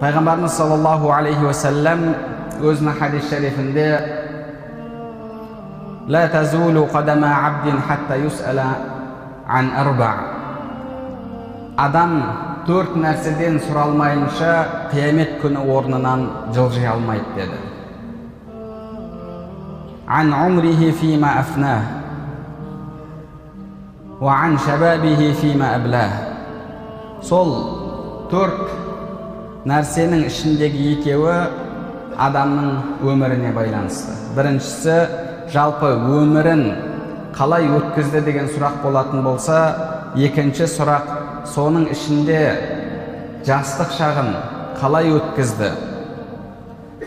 Пайғамбарымыз саллаллаху алейхи ва саллям өзінің хадис шарифінде: «Ла тазулу қадама абдин хатта юс'ала ан арба». Адам төрт нәрседен сұралмайынша қиямет күні орнынан жылжи алмайды деді. Ан умрихи фима афнах ва ан шабабихи фима аблах. Сол төрт нәрсенің ішіндегі екеуі адамның өміріне байланысты. Біріншісі, жалпы өмірін қалай өткізді деген сұрақ болатын болса, екінші сұрақ, соның ішінде жастық шағын қалай өткізді,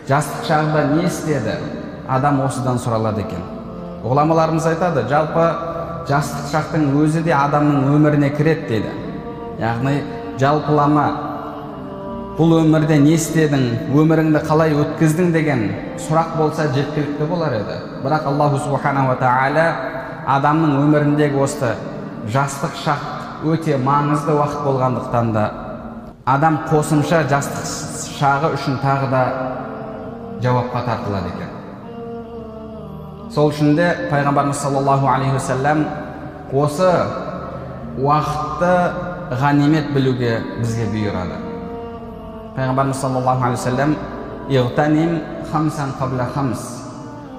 жастық шағында не істеді, адам осыдан сұралады екен. Ғұламаларымыз айтады, жалпы жастық шақтың өзі де адамның өміріне кіреді дейді. Яғни жалпылама бұл өмірде не істедің, өміріңді қалай өткіздің деген сұрақ болса жеткілікті болар еді. Бірақ Аллаху субхана ва тағала адамның өміріндегі осы жастық шақ өте маңызды уақыт болғандықтан да адам қосымша жастық шағы үшін тағы да жауапқа тартылады екен. Сол үшін де Пайғамбарымыз саллаллаху алейхи ва саллям осы уақытты ғанимет білуге бізге бұйырады. Пайғамбарымыз саллаллаху алейхи ва саллям: «Иғтаним хамсан қабла хамс».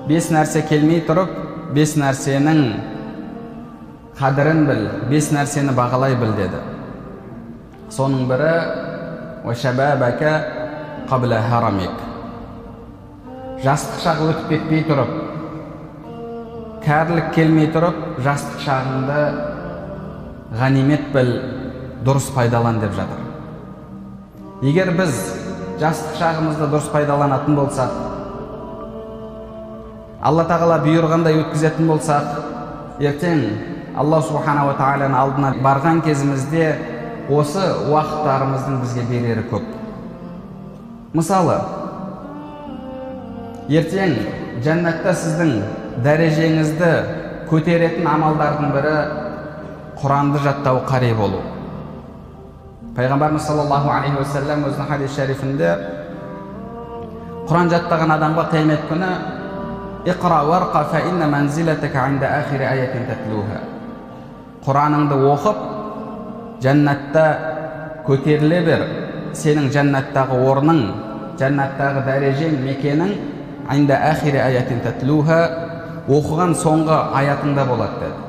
Бес нәрсе келмей тұрып, бес нәрсенің қадірін біл, бес нәрсені бағалай біл деді. Соның бірі: «Ва шабабака қабла харамик». Жастық шағы өтіп кетпей тұрып, кәрілік келмей тұрып, жастық шағыңды ғанимет біл, дұрыс пайдалан деп жатыр. Егер біз жастық шағымызды дұрыс пайдаланатын болсақ, Алла тағала бұйырғандай өткізетін болсақ, ертең Алла субхана ва тағаланың алдына барған кезімізде осы уақыттарымыздың бізге берері көп. Мысалы, ертең жәннатта сіздің дәрежеңізді көтеретін амалдардың бірі Құранды жаттау, қари болу. Пайғамбарымыз саллаллаху алейхи ва саллям өзінің хадис шарифінде Құран жаттаған адамға қиямет күні: «Иқра варқа фа инна манзилатака инда ахири аятин татлуха». Құраныңды оқып, жәннатта көтеріле бер. Сенің жәннаттағы орның, жәннаттағы дәрежең, мекенің инда ахири аятин татлуха, оқыған соңғы аятыңда болады деді.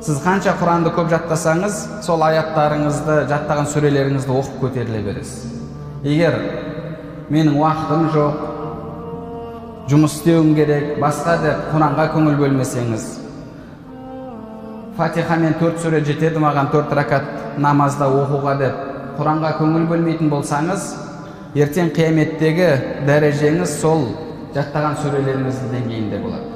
Сіз қанша Құранды көп жаттасаңыз, сол аяттарыңызды, жаттаған сүрелеріңізді оқып көтеріле бересіз. Егер менің уақытым жоқ, жұмыс істеуім керек, басқа деп Құранға көңіл бөлмесеңіз, Фатихамен 4 сүре жетеді маған 4 ракат намазда оқуға деп Құранға көңіл бөлмейтін болсаңыз, ертең қияметтегі дәрежеңіз сол жаттаған сүрелеріңіздің деңгейінде болады.